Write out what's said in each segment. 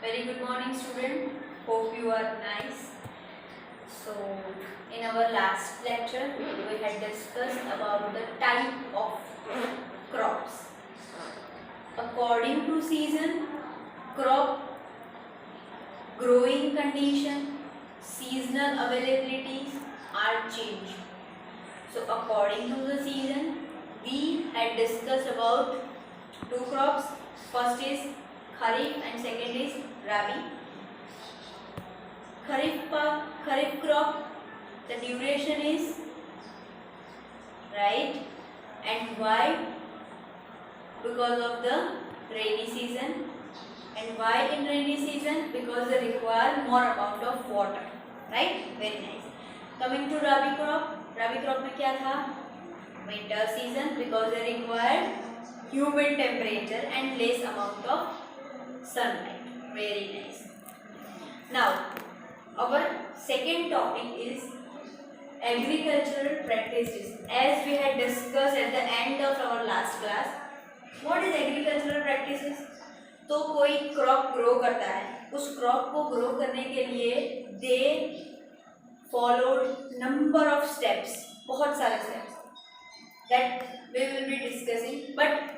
Very good morning, student. Hope you are nice. So, in our last lecture, we had discussed about the type of crops. According to season, crop growing condition, seasonal availabilities are changed. So, according to the season, we had discussed about two crops. First is Kharif and second is Rabi. Kharif crop, the duration is right, and why? Because of the rainy season. And why in rainy season? Because they require more amount of water, right? Very nice. Coming to Rabi crop में क्या था? Winter season, because they require humid temperature and less amount of sunlight. Very nice. Now, our second topic is agricultural practices. As we had discussed at the end of our last class, what is agricultural practices? तो कोई crop grow करता है, उस crop को grow करने के लिए they followed number of steps, बहुत सारे steps that we will be discussing. But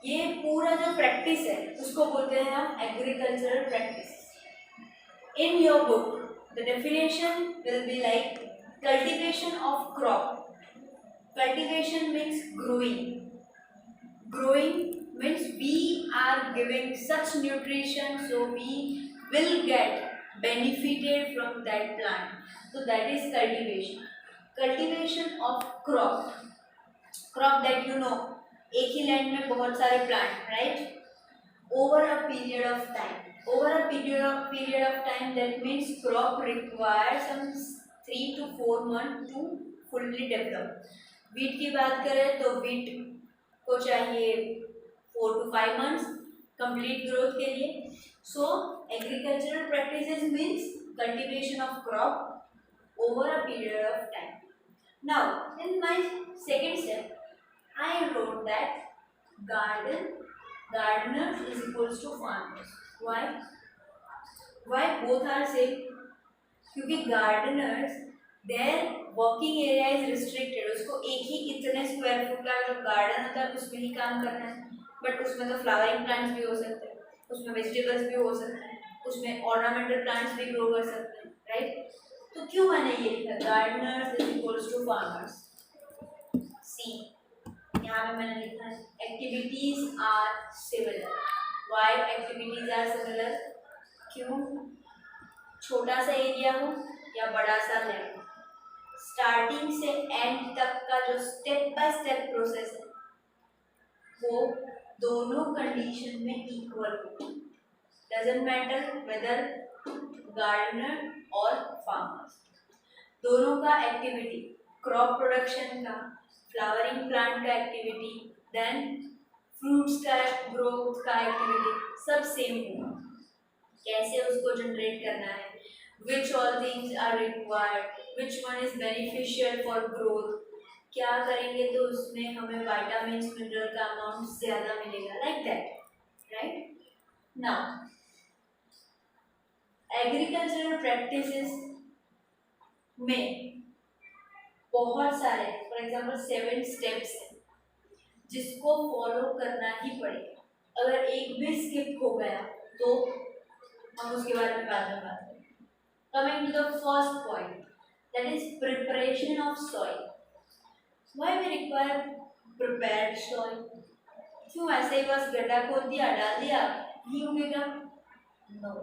ये पूरा जो प्रैक्टिस है उसको बोलते हैं हम agricultural practice. In your book, the definition will be like cultivation of crop. Cultivation means growing. Growing means we are giving such nutrition so we will get benefited from that plant. So that is cultivation. Cultivation of crop. Crop that you know, एक ही land में बहुत सारे plant, right? Over a period of time. Over a period of time, that means crop requires some 3 to 4 months to fully develop. Wheat की बात करें तो wheat को चाहिए 4 to 5 months complete growth के लिए. So agricultural practices means cultivation of crop over a period of time. Now in my second step, I wrote that gardeners is equals to farmers. Why? Why both are same? क्योंकि gardeners their working area is restricted. उसको एक ही इतने square foot का जो garden होता है उसमें ही काम करना है. बट उसमें तो फ्लावरिंग प्लांट्स भी हो सकते हैं, उसमें वेजिटेबल्स भी हो सकते हैं, उसमें ऑर्नामेंटल प्लांट्स भी ग्रो कर सकते हैं, राइट? तो क्यों मैंने ये लिखा gardeners is equals to farmers? See, यहाँ पे मैंने लिखा है activities are similar. Why activities are similar? क्यों? छोटा सा एरिया हो या बड़ा सा लैंड, स्टार्टिंग से एंड तक का जो स्टेप बाय स्टेप प्रोसेस है वो दोनों कंडीशन में इक्वल हो. डजंट मैटर वेदर गार्डनर और फार्मर्स, दोनों का एक्टिविटी, क्रॉप प्रोडक्शन का, फ्लावरिंग प्लांट का एक्टिविटी, देन फ्रूट्स का ग्रोथ का एक्टिविटी सब सेम होगा. कैसे उसको जनरेट करना है, which all things are required, which one is beneficial for growth, क्या करेंगे तो उसमें हमें विटामिन्स मिनरल का अमाउंट ज़्यादा मिलेगा, like that, right? Now agricultural practices में बहुत सारे, फॉर एग्जांपल 7 स्टेप्स हैं जिसको फॉलो करना ही पड़ेगा. अगर एक भी स्किप हो गया तो हम उसके बारे में बाद में बात करेंगे. Coming to the first point, that is preparation of soil. Why we require prepared soil? क्यों ऐसे ही बस गड्ढा खोद दिया डाल दिया ही उगेगा? नो,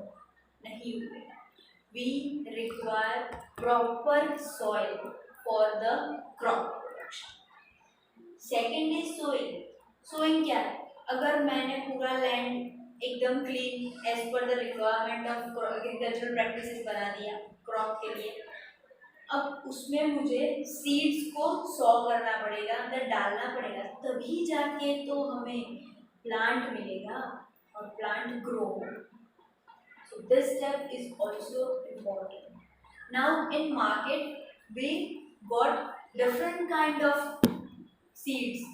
नहीं उगेगा. We require proper soil for the crop production. Second is sowing. Sowing क्या है? अगर मैंने पूरा लैंड एकदम clean as per the requirement of agricultural practices बना दिया क्रॉप के लिए, अब उसमें मुझे सीड्स को सॉ करना पड़ेगा, अंदर डालना पड़ेगा, तभी जाके तो हमें प्लांट मिलेगा और प्लांट ग्रो होगा. So this step is also important. Now in market we got different kind of seeds.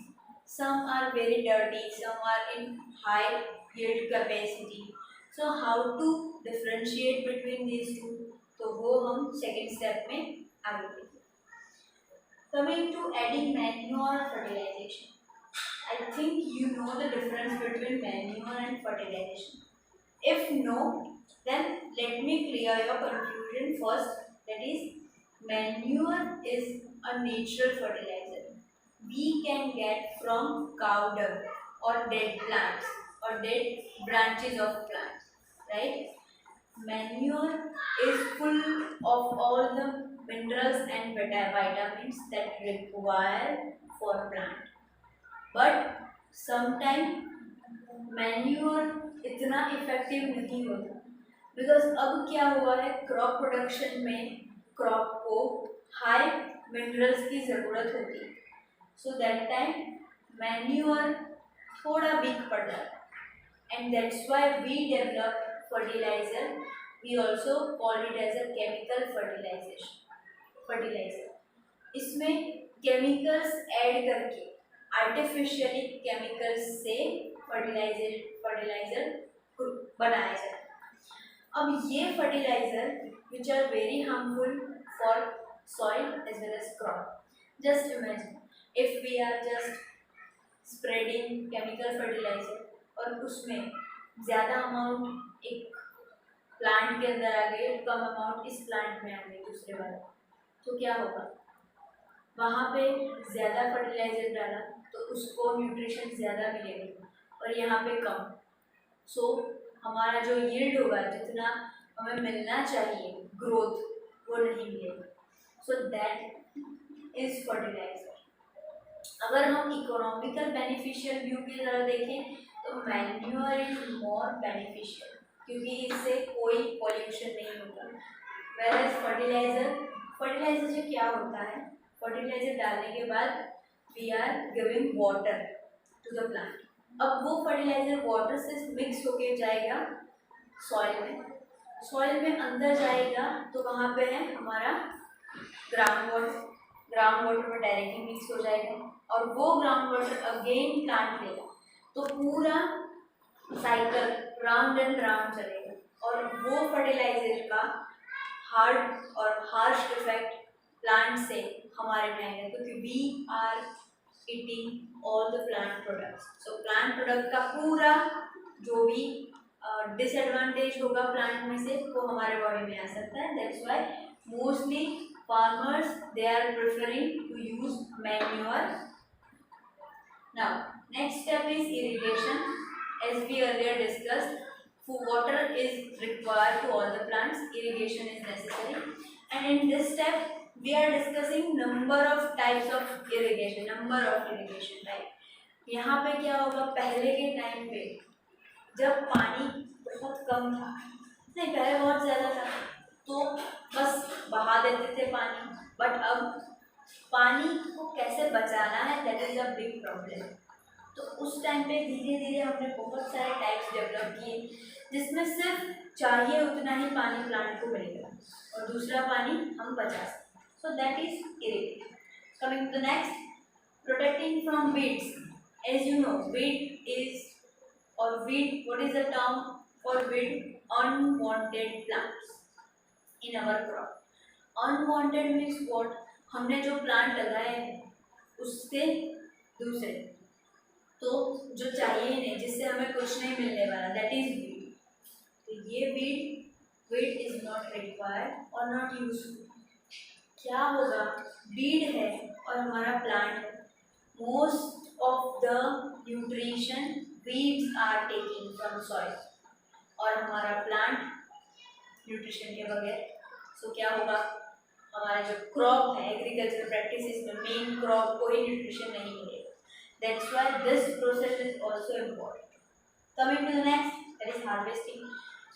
Some are very dirty, some are in high yield capacity, so how to differentiate between these two, तो वो हम second step में आगे देखेंगे. Coming to adding manure fertilisation, I think you know the difference between manure and fertilization. If no, then let me clear your confusion first. That is, manure is a natural fertilizer we can get from cow dung or dead plants or dead branches of plants, right? Manure is full of all the minerals and vitamins that require for plant. But sometime manure इतना effective नहीं होता, because अब क्या हुआ है, crop production में crop को high minerals की ज़रूरत होती है. सो दैट टाइम मैन्यूर थोड़ा वीक पड़ जाता है, and that's why we develop fertiliser. We also call it as a chemical fertiliser. इसमें केमिकल्स ऐड करके आर्टिफिशियली केमिकल्स से फर्टिलाइजर बनाया जाए. अब ये fertiliser which are very harmful for soil as well as crop. Just imagine if we are just spreading chemical fertiliser और उसमें ज़्यादा अमाउंट एक प्लांट के अंदर आ गई और कम अमाउंट इस प्लांट में आ गई दूसरे वाले, तो क्या होगा, वहाँ पे ज़्यादा फर्टिलाइजर डाला तो उसको न्यूट्रिशन ज़्यादा मिलेगा और यहाँ पे कम. सो हमारा जो यील्ड होगा, जितना हमें मिलना चाहिए ग्रोथ, वो नहीं मिलेगा. So that is fertiliser. अगर हम इकोनॉमिकल बेनिफिशियल व्यू की तरह देखें तो मैन्यूअर इज मोर बेनिफिशियल, क्योंकि इससे कोई पॉल्यूशन नहीं होता. वेयर फर्टिलाइजर से क्या होता है, फर्टिलाइजर डालने के बाद we are giving water to the plant. अब वो फर्टिलाइजर वाटर से मिक्स होके जाएगा सॉइल में अंदर जाएगा, तो वहाँ पे है हमारा ग्राउंड वाटर में डायरेक्टली मिक्स हो जाएगा और वो ग्राउंड वाटर अगेन प्लांट लेगा, तो पूरा साइकिल राउंड एंड राउंड चलेगा और वो फर्टिलाइजर का हार्ड और हार्श इफेक्ट प्लांट से हमारे में आएगा, क्योंकि we are eating all the plant products. So plant product का पूरा जो भी डिसएडवांटेज होगा प्लांट में से, वो हमारे बॉडी में आ सकता है. That's why mostly farmers they are preferring to use manure. Now next step is irrigation. As we earlier discussed, water is required to all the plants, irrigation is necessary, and in this step we are discussing number of types of irrigation type. यहाँ पे क्या होगा, पहले के time पे जब पानी बहुत कम था, नहीं पहले बहुत ज़्यादा था, तो बस बहा देते थे पानी. बट अब पानी को कैसे बचाना है, that is a big problem. तो उस टाइम पे धीरे धीरे हमने बहुत सारे टाइप्स डेवलप किए, जिसमें सिर्फ चाहिए उतना ही पानी प्लांट को मिलेगा और दूसरा पानी हम बचा सकते. So that is irrigation. Coming to the next, protecting from weeds. As you know, weed is और weed, what is the term for weed? Unwanted plants in our crop. Unwanted means what? हमने जो plant लगाए हैं उससे दूसरे, तो जो चाहिए नहीं, जिससे हमें कुछ नहीं मिलने वाला, दैट इज वीड. तो ये वीड इज नॉट रिक्वायर्ड और नॉट यूजफुल. क्या होगा, वीड है और हमारा प्लांट है, most of the nutrition weeds are taking from soil और हमारा प्लांट न्यूट्रिशन के बगैर. सो क्या होगा, हमारा जो क्रॉप है एग्रीकल्चर प्रैक्टिसेस में मेन क्रॉप को ही न्यूट्रिशन नहीं मिलेगा. That's why this process is also important. Coming to the next, that is harvesting.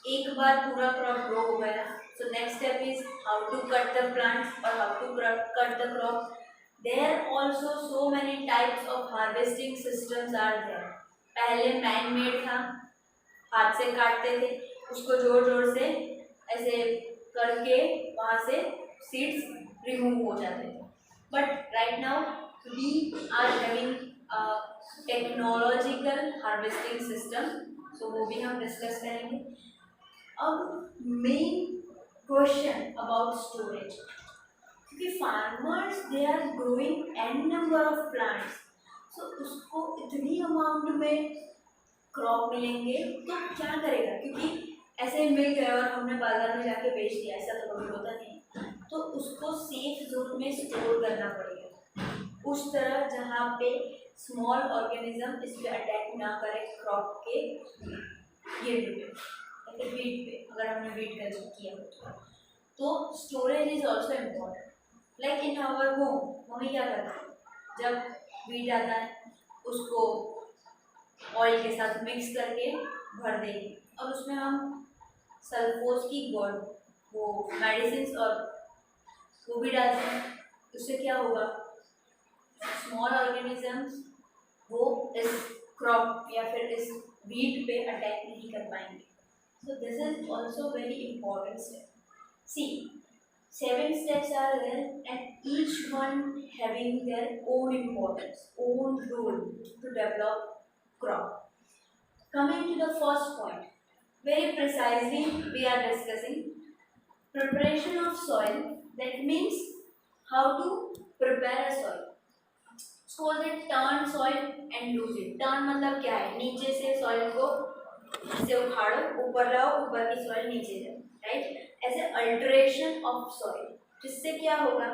एक बार पूरा क्रॉप ग्रो हो गया, so next step is how to cut the plants और how to cut the crop. There also so many types of harvesting systems are there. पहले man made था, हाथ से काटते थे, उसको जोर जोर से ऐसे करके वहाँ से सीड्स रिमूव हो जाते थे. But right now we are having technological harvesting system, so वो भी हम डिस्कस करेंगे. अब मेन क्वेश्चन अबाउट स्टोरेज, क्योंकि farmers they are growing an number of plants, so उसको इतनी अमाउंट में क्रॉप मिलेंगे तो क्या करेगा, क्योंकि ऐसे मिल गए और हमने बाजार में जाके बेच दिया, ऐसा तो कभी होता नहीं, तो उसको सेफ जोन में स्टोर करना पड़ेगा उस तरह जहाँ पे स्मॉल ऑर्गेनिज्म इस पे अटैक ना करे क्रॉप के ये पे, मतलब वीट पे, अगर हमने वीट कल्चर किया तो storage is also important. Like in our home mummy क्या करती है, जब वीट आता है उसको ऑयल के साथ मिक्स करके भर देंगे, और उसमें हम सल्फोज की गोड वो मेडिसिन और वो भी डालते हैं। उससे क्या होगा, स्मॉल ऑर्गेनिजम्स वो इस क्रॉप या फिर इस वीट पे अटैक नहीं कर पाएंगे। So this is also very important step. See 7 steps are there and each one having their own importance, own role to develop crop. Coming to the first point, very precisely we are discussing preparation of soil. That means how to prepare a soil. So that turn soil and lose it. Turn मतलब क्या है, नीचे से soil को से उखाड़ो, ऊपर लाओ, ऊपर की soil नीचे जाए, right? ऐसे अल्टरेशन ऑफ सॉइल, जिससे क्या होगा,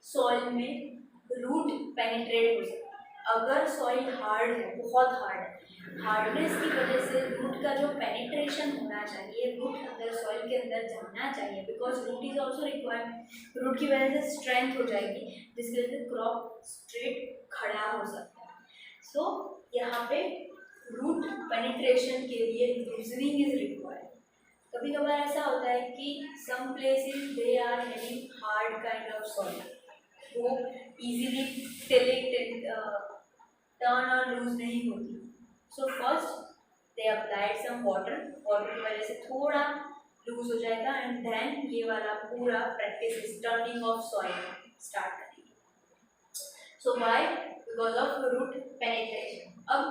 सॉइल में रूट पेनिट्रेट हो सकता है। अगर सॉइल हार्ड है, बहुत हार्ड है, हार्डनेस की वजह से रूट का जो पेनिट्रेशन होना चाहिए, रूट अंदर सॉइल के अंदर जाना चाहिए, because root is also required, root की वजह से स्ट्रेंथ हो जाएगी, जिसकी वजह से क्रॉप स्ट्रेट खड़ा हो सकता है। सो यहाँ पे रूट पेनिट्रेशन के लिए लूजनिंग इज रिक्वायर्ड। कभी कभार ऐसा होता है कि some places they are having hard kind of soil, वो इजीली टिलिंग टर्न और लूज नहीं होती। So first they applied some water, water की वजह से थोड़ा लूज हो जाएगा, एंड देन ये वाला पूरा practice turning of soil start करेंगे। So why, because of root penetration. अब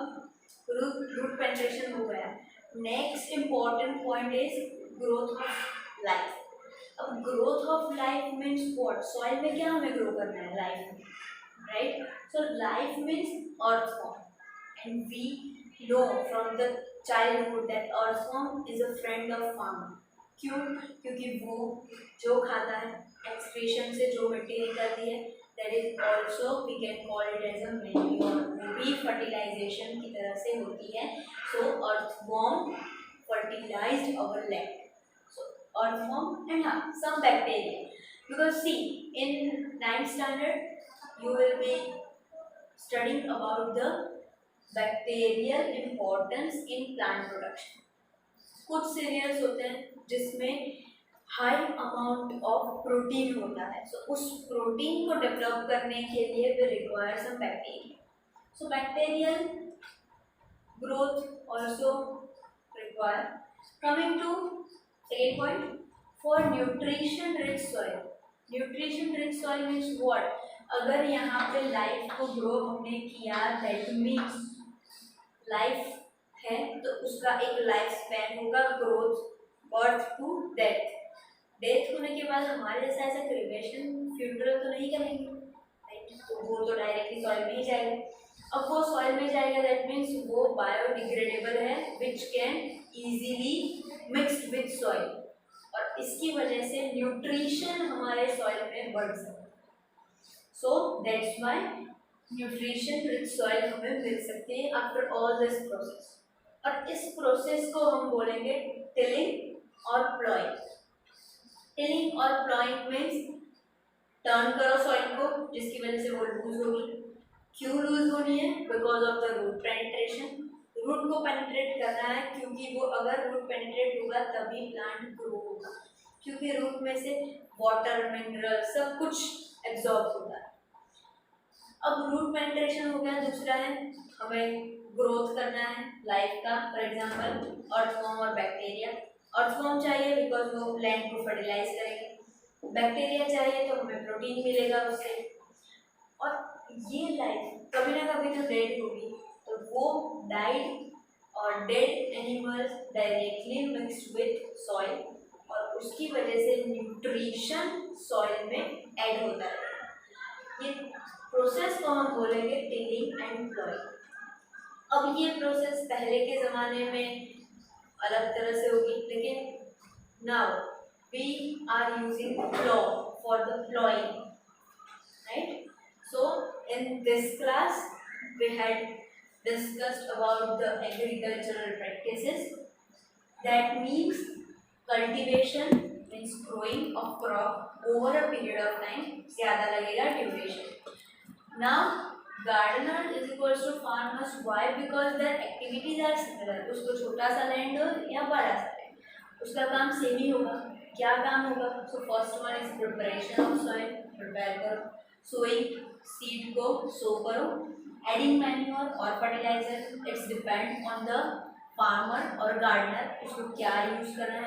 रूट पेनिट्रेशन हो गया, next important point is growth of life. अब growth of life means what, soil में क्या हमें ग्रो करना है, लाइफ में, right? So life means earthworm, and we know from the childhood that earthworm is a friend of farmer. क्यों? क्योंकि वो जो खाता है, एक्सक्रीशन से जो मिट्टी निकलती है, that is also we can call it as a manure, वो भी फर्टिलाइजेशन की तरह से होती है। So earthworm fertilized our land. So earthworm and some bacteria, because see in 9th standard you will be studying about the bacterial importance in plant production. कुछ serials होते हैं जिसमें हाई अमाउंट ऑफ प्रोटीन होता है, सो उस protein को develop करने के लिए we require some bacteria. So bacterial growth also require. Coming to second point, for nutrition rich soil. Nutrition rich soil means what, अगर यहाँ पे लाइफ को ग्रो हमने किया, दैट मीन्स लाइफ है तो उसका एक लाइफ स्पैन होगा, growth, birth to death. Death होने के बाद हमारे जैसा ऐसा क्रिमेशन फ्यूनरल तो नहीं करेंगे, राइट? तो वो तो डायरेक्टली सॉइल में ही जाएगा। अब वो सॉइल में जाएगा, दैट मीन्स वो बायोडिग्रेडेबल है, which can easily mixed with soil, और इसकी वजह से न्यूट्रिशन हमारे सॉइल में बढ़ सकता है। So that's why nutrition rich soil हमें मिल सकते हैं आफ्टर ऑल दिस प्रोसेस। और इस प्रोसेस को हम बोलेंगे टिलिंग और प्लॉइंग। टिलिंग और प्लॉइंग मीन्स टर्न करो सॉइल को, जिसकी वजह से वो लूज होगी। क्यों लूज होनी है? Because of the root penetration. Root को पेनिट्रेट करना है, क्योंकि वो अगर रूट पेनिट्रेट होगा तभी प्लांट ग्रो होगा, क्योंकि रूट में से वाटर, मिनरल सब कुछ एब्जॉर्ब होता है। अब रूट पेनिट्रेशन हो गया, दूसरा है हमें ग्रोथ करना है लाइफ का, फॉर एग्जांपल अर्थवॉर्म और बैक्टीरिया। अर्थवॉर्म चाहिए बिकॉज वो लैंड को फर्टिलाइज करेगा, बैक्टीरिया चाहिए तो हमें प्रोटीन मिलेगा उससे, और ये लाइफ कभी ना कभी तो डेड होगी, तो वो डाइड और dead animals directly mixed with soil उसकी वजह से न्यूट्रिशन सॉइल में ऐड होता है। ये प्रोसेस को हम बोलेंगे टिलिंग एंड प्लॉइंग। अब ये प्रोसेस पहले के ज़माने में अलग तरह से होगी, लेकिन now we are using plough for the ploughing, right? So in this class we had discussed about the agricultural practices. That means cultivation means growing of crop over a period of time, ज़्यादा लगेगा duration. Now gardener is equals to farmers. Why? Because their activities are similar. उसको छोटा सा land हो या बड़ा सा land, उसका काम सेम ही होगा। क्या काम होगा? So first one is preparation of soil, prepare करो, sowing सीड को सो करो, एडिंग मैन्योर और fertiliser, it's depend on the farmer और गार्डनर उसको क्या यूज करना है।